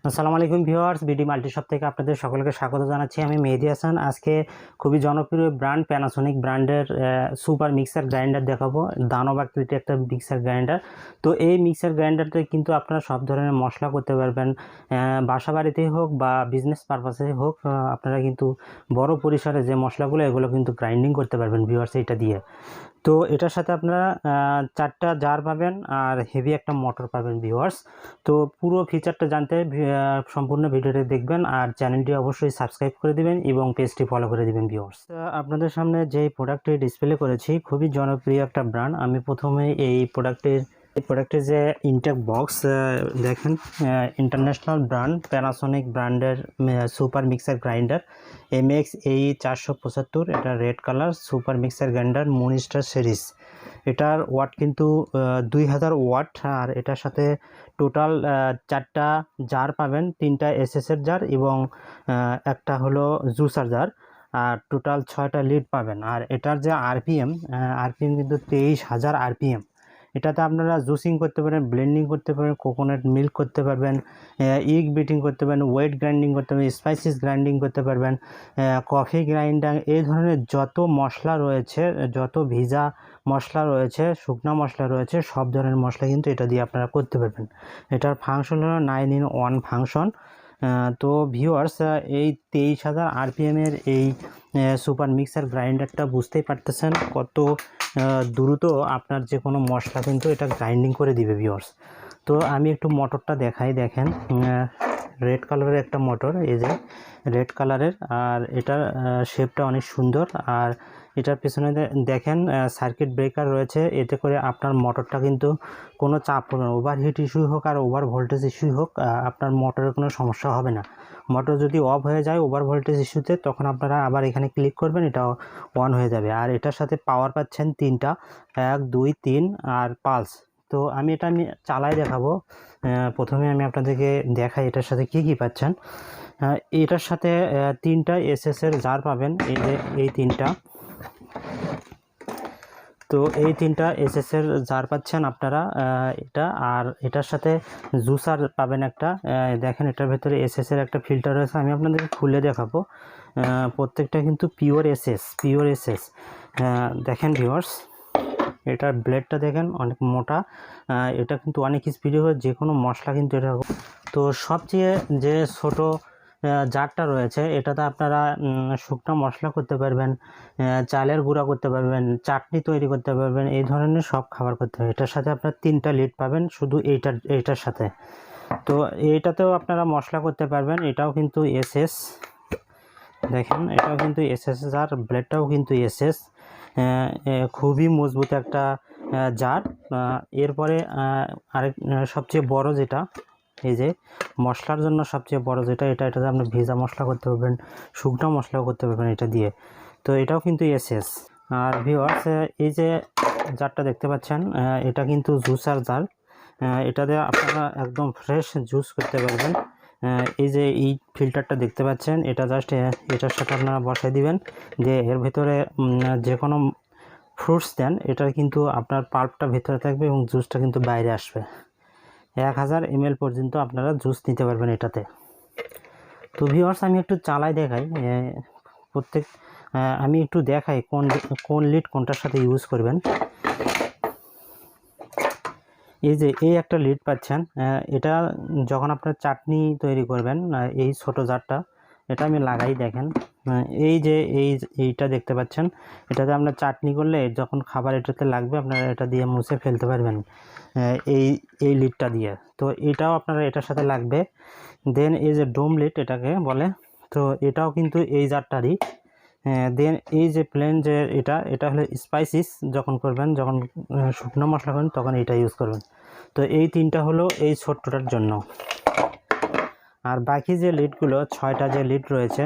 আসসালামু আলাইকুম viewers, BD multi shop থেকে আপনাদের সকলকে স্বাগত জানাচ্ছি। আমি মেহেদি হাসান। আজকে খুবই জনপ্রিয় ব্র্যান্ড প্যানাসোনিক ব্র্যান্ডের সুপার মিক্সার গ্রাইন্ডার দেখাবো। দানব আকৃতির একটা মিক্সার গ্রাইন্ডার। তো এই মিক্সার গ্রাইন্ডারতে কিন্তু আপনারা সব ধরনের মশলা করতে পারবেন, বাসা বাড়িতেই হোক বা বিজনেস পারপাসে হোক। আপনারা কিন্তু বড় পরিসরে যে মশলাগুলো এগুলো কিন্তু গ্রাইন্ডিং করতে পারবেন ভিউয়ার্স এটা দিয়ে। তো এটার সাথে আপনারা 4টা জার পাবেন আর হেভি একটা মোটর পাবেন ভিউয়ার্স। তো পুরো ফিচারটা জানতে সম্পূর্ণ ভিডিওটি দেখবেন আর চ্যানেলটি অবশ্যই সাবস্ক্রাইব করে দিবেন এবং পেজটি ফলো করে দিবেন ভিউয়ার্স। আপনাদের সামনে যেই প্রোডাক্টটি ডিসপ্লে করেছি খুবই জনপ্রিয় একটা ব্র্যান্ড। আমি প্রথমে এই প্রোডাক্টের যে ইনটেক বক্স দেখেন, ইন্টারন্যাশনাল ব্র্যান্ড প্যানাসোনিক ব্র্যান্ডের সুপার মিক্সার গ্রাইন্ডার MX এই 475। এটা red colour super mixer grinder Munster series. এটার ওয়াট কিন্তু 2000 ওয়াট। আর এটার সাথে টোটাল 4টা জার পাবেন, 3টা এসএসের জার এবং একটা হলো জুসার জার। আর টোটাল 6টা লিড পাবেন। আর এটার যে আরপিএম কিন্তু 23,000 আরপিএম। এটাতে আপনারা জুসিং করতে পারেন, ব্লেন্ডিং করতে পারেন, কোকোনাট মিল্ক করতে পারবেন, ইগ বিটিং করতে পারেন, ওয়েট গ্রাইন্ডিং করতে পারবেন, স্পাইসিস গ্রাইন্ডিং করতে পারবেন, কফি গ্রাইন্ডার। এই ধরনের যত মশলা রয়েছে, যত ভিজা মশলা রয়েছে, শুকনো মশলা রয়েছে, সব ধরনের মশলা কিন্তু এটা দিয়ে আপনারা করতে পারবেন। এটার ফাংশন হলো 9-in-1 ফাংশন। তো ভিউয়ার্স, এই 23,000 আরপিএমের এই সুপার মিক্সার গ্রাইন্ডারটা বুঝতেই পারতেছেন কত দ্রুত আপনার যে কোনো মশলা কিন্তু এটা গ্রাইন্ডিং করে দিবে ভিউয়ার্স। তো আমি একটু মোটরটা দেখাই। দেখেন, রেড কালারের একটা মোটর, এই যে রেড কালারের। আর এটার শেপটা অনেক সুন্দর। আর এটার পেছনে দেখেন সার্কিট ব্রেকার রয়েছে। এতে করে আপনার মোটরটা কিন্তু কোনো চাপ পড়বে না। ওভারহিট ইস্যু হোক আর ওভার ভোল্টেজ ইস্যু হোক, আপনার মোটরের কোনো সমস্যা হবে না। মোটর যদি অফ হয়ে যায় ওভার ভোল্টেজ ইস্যুতে, তখন আপনারা আবার এখানে ক্লিক করবেন, এটা অন হয়ে যাবে। আর এটার সাথে পাওয়ার পাচ্ছেন 3টা, 1, 2, 3 আর পালস। তো আমি এটা চালাই দেখাবো। প্রথমে আমি আপনাদেরকে দেখাই এটার সাথে কি পাচ্ছেন। এটার সাথে 3টা এসএসের জার পাবেন, এই যে এই 3টা। তো এই 3টা এসএসের জার পাচ্ছেন আপনারা এটা। আর এটার সাথে জুসার পাবেন একটা। দেখেন এটার ভেতরে এসএসের একটা ফিল্টার রয়েছে, আমি আপনাদেরকে খুলে দেখাবো। প্রত্যেকটা কিন্তু পিওর এসএস। দেখেন ভিউয়ার্স, এটার ব্লেডটা দেখেন অনেক মোটা। এটা কিন্তু অনেক স্পিডে হয়, যে কোনো মশলা কিন্তু এটা। তো সবচেয়ে যে ছোট জারটা রয়েছে, এটাতে আপনারা শুকনো মশলা করতে পারবেন, চালের গুঁড়া করতে পারবেন, চাটনি তৈরি করতে পারবেন, এই ধরনের সব খাবার করতে হবে। এটার সাথে আপনার 3টা লিড পাবেন শুধু এইটার সাথে। তো এইটাতেও আপনারা মশলা করতে পারবেন। এটাও কিন্তু এসএস। দেখেন এটাও কিন্তু এসএস জার, ব্লেডটাও কিন্তু এসএস। খুবই মজবুত একটা জার। এরপরে আরেক সবচেয়ে বড় যেটা, এই যে মশলার জন্য সবচেয়ে বড় যেটা, এটাতে আপনি ভেজা মশলা করতে পারবেন, শুকনো মশলাও করতে পারবেন এটা দিয়ে। তো এটাও কিন্তু এসএস। আর ভিউয়ার্স, এই যে জারটা দেখতে পাচ্ছেন, এটা কিন্তু জুসার জার। এটাতে আপনারা একদম ফ্রেশ জুস করতে পারবেন। এই যে এই ফিল্টারটা দেখতে পাচ্ছেন, এটা জাস্ট এটার সাথে আপনারা বসাই দিবেন, যে এর ভেতরে যে কোনো ফ্রুটস দেন, এটার কিন্তু আপনার পাল্পটা ভেতরে থাকবে এবং জুসটা কিন্তু বাইরে আসবে। 1000 ml পর্যন্ত আপনারা জুস নিতে পারবেন এটাতে। তো ভিউয়ার্স, আমি একটু চালাই দেখাই। আমি একটু দেখাই কোন লিড কোনটার সাথে ইউজ করবেন। এই যে এই একটা লিড পাচ্ছেন, এটা যখন আপনার চাটনি তৈরি করবেন, এই ছোট জারটা, এটা আমি লাগাই। দেখেন এই যে এইটা দেখতে পাচ্ছেন, এটাতে আপনার চাটনি করলে যখন খাবার এটাতে লাগবে, আপনারা এটা দিয়ে মুছে ফেলতে পারবেন এই লিডটা দিয়ে। তো এটাও আপনারা এটার সাথে লাগবে। দেন এই যে ডোম লিড এটাকে বলে, তো এটাও কিন্তু এই জারটারই। দেন এই যে প্লেন যে এটা হলো স্পাইসিস। যখন করবেন, যখন শুকনো মশলা করবেন, তখন এটা ইউজ করবেন। তো এই 3টা হলো এই ছোট্টটার জন্য। আর বাকি যে লিডগুলো 6টা যে লিড রয়েছে,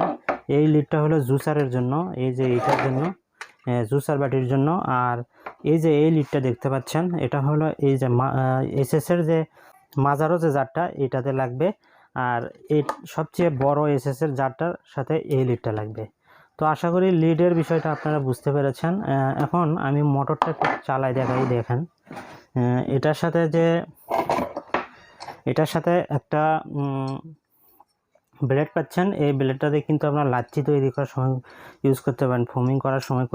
এই লিডটা হলো জুসারের জন্য, এই যে এইটার জন্য, জুসার বাটির জন্য। আর এই যে এই লিডটা দেখতে পাচ্ছেন, এটা হলো এই যে এসএসের যে মাজারো যে জারটা, এটাতে লাগবে। আর এই সবচেয়ে বড় এসএসের জারটার সাথে এই লিডটা লাগবে। তো আশা করি লিডের বিষয়টা আপনারা বুঝতে পেরেছেন। এখন আমি মোটরটা একটু চালাই দেখাই। দেখেন এটার সাথে একটা ব্লেড পাচ্ছেন। এই ব্লেডটাতে কিন্তু আপনার লাচ্ছি তৈরি করার সময় ইউজ করতে পারেন, ফোমিং করার সময়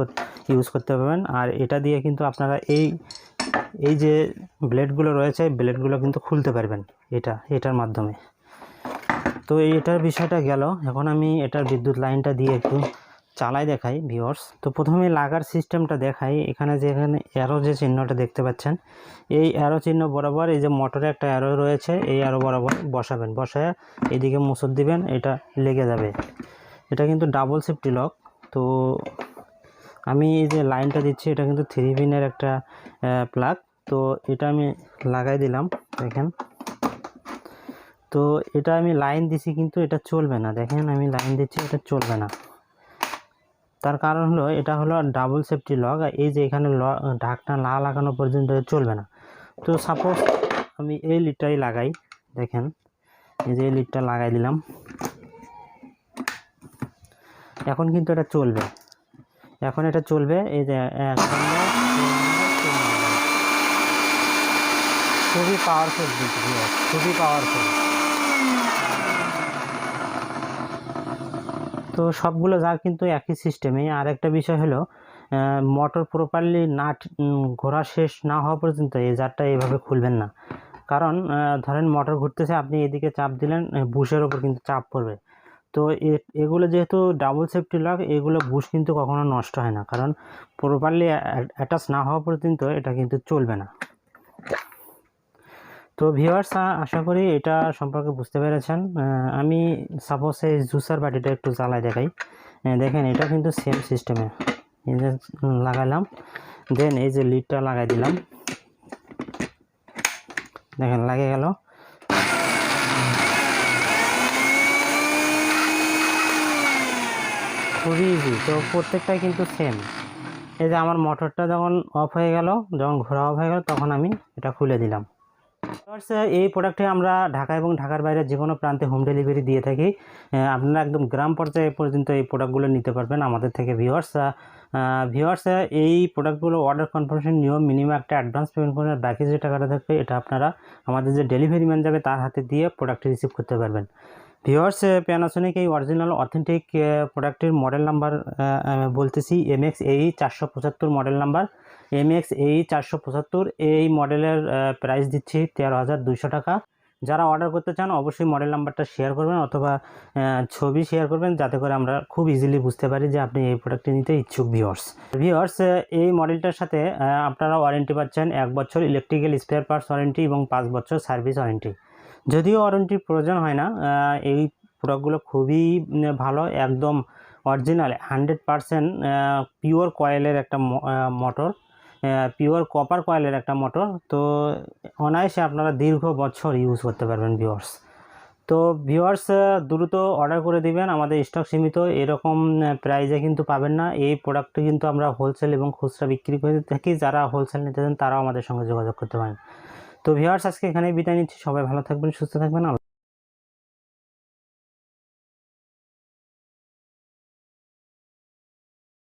ইউজ করতে পারবেন। আর এটা দিয়ে কিন্তু আপনারা এই যে ব্লেডগুলো রয়েছে, ব্লেডগুলো কিন্তু খুলতে পারবেন এটার মাধ্যমে। তো এটার বিষয়টা গেল। এখন আমি এটার বিদ্যুৎ লাইনটা দিয়ে একটু চালাই দেখাই ভিউয়ার্স। তো প্রথমে লাগার সিস্টেমটা দেখাই। এখানে অ্যারো যে চিহ্নটা দেখতে পাচ্ছেন, এই অ্যারো চিহ্ন বরাবর এই যে মোটরে একটা অ্যারো রয়েছে, এই অ্যারো বরাবর বসাবেন। বসায় এদিকে মুসর দিবেন, এটা লেগে যাবে। এটা কিন্তু ডাবল সেফটি লক। তো আমি এই যে লাইনটা দিচ্ছি, এটা কিন্তু 3 পিনের একটা প্লাগ। তো এটা আমি লাগাই দিলাম, দেখেন। তো এটা আমি লাইন দিছি, কিন্তু এটা চলবে না। দেখেন আমি লাইন দিচ্ছি, এটা চলবে না। তার কারণ হলো এটা হলো ডাবল সেফটি লক। এই যে এখানে ঢাকনা না লাগানো পর্যন্ত চলবে না। তো সাপোজ আমি এই লিডটাই লাগাই, দেখেন এই যে এই লিডটা লাগাই দিলাম, এখন কিন্তু এটা চলবে। এখন এটা চলবে। এই যে খুবই পাওয়ারফুল, খুবই পাওয়ারফুল। তো সবগুলো জার কিন্তু একই সিস্টেমে। আর একটা বিষয় হলো মোটর প্রপারলি নাট ঘোরা শেষ না হওয়া পর্যন্ত এই জারটা এইভাবে খুলবেন না। কারণ ধরেন মোটর ঘুরতেছে, আপনি এদিকে চাপ দিলেন, বুশের ওপর কিন্তু চাপ পড়বে। তো এগুলো যেহেতু ডাবল সেফটি লক, এগুলো বুশ কিন্তু কখনো নষ্ট হয় না, কারণ প্রপারলি অ্যাটাচ না হওয়া পর্যন্ত এটা কিন্তু চলবে না। তো ভিউয়ার্স, আশা করি এটা সম্পর্কে বুঝতে পেরেছেন। আমি সাপোজ এই জুসার বাটিটা একটু জ্বালাই দেখাই। দেখেন এটা কিন্তু সেম সিস্টেমে। এই যে লাগালাম, দেন এই যে লিডটা লাগাই দিলাম, দেখেন লাগে গেল। খুবই ইজি। তো প্রত্যেকটাই কিন্তু সেম। এই যে আমার মোটরটা যখন অফ হয়ে গেল, যখন ঘোরা অফ হয়ে গেল, তখন আমি এটা খুলে দিলাম। এই প্রোডাক্টে আমরা ঢাকা এবং ঢাকার বাইরে যে কোনো প্রান্তে হোম ডেলিভারি দিয়ে থাকি। আপনারা একদম গ্রাম পর্যায়ে পর্যন্ত এই প্রোডাক্টগুলো নিতে পারবেন আমাদের থেকে। ভিউয়ার্স, এই প্রোডাক্টগুলো অর্ডার কনফার্মেশন নিয়ম, মিনিমাম একটা অ্যাডভান্স পেমেন্ট করে বাকি যে টাকাটা থাকবে এটা আপনারা আমাদের যে ডেলিভারি ম্যান যাবে তার হাতে দিয়ে প্রোডাক্টটি রিসিভ করতে পারবেন। ভিউয়ার্স, প্যানাসোনিক এই অরিজিনাল অথেন্টিক প্রোডাক্টের মডেল নাম্বার বলতেছি MX-AE 475 মডেল নাম্বার। MX-AE 475 এই মডেলের প্রাইস দিচ্ছি 13,200 টাকা। যারা অর্ডার করতে চান অবশ্যই মডেল নাম্বারটা শেয়ার করবেন, অথবা ছবি শেয়ার করবেন, যাতে করে আমরা খুব ইজিলি বুঝতে পারি যে আপনি এই প্রোডাক্টটি নিতে ইচ্ছুক। ভিউয়ার্স, এই মডেলটার সাথে আপনারা ওয়ারেন্টি পাচ্ছেন 1 বছর ইলেকট্রিক্যাল স্পেয়ার পার্টস ওয়ারেন্টি এবং 5 বছর সার্ভিস ওয়ারেন্টি। যদিও ওয়ারেন্টির প্রয়োজন হয় না, এই প্রোডাক্টগুলো খুবই ভালো, একদম অরিজিনাল 100% পিওর কয়েলের একটা মোটর, পিওর কপার কয়েলের একটা মোটর। তো অনায়াসে আপনারা দীর্ঘ বছর ইউজ করতে পারবেন ভিউয়ার্স। তো ভিউয়ার্স, দ্রুত অর্ডার করে দিবেন, আমাদের স্টক সীমিত। এরকম প্রাইজে কিন্তু পাবেন না। এই প্রোডাক্টটি কিন্তু আমরা হোলসেল এবং খুচরা বিক্রি করে থাকি। যারা হোলসেল নিতে চান তারাও আমাদের সঙ্গে যোগাযোগ করতে পারেন। তো ভিউয়ার্স, আজকে এখানেই বিদায় নিচ্ছি। সবাই ভালো থাকবেন, সুস্থ থাকবেন।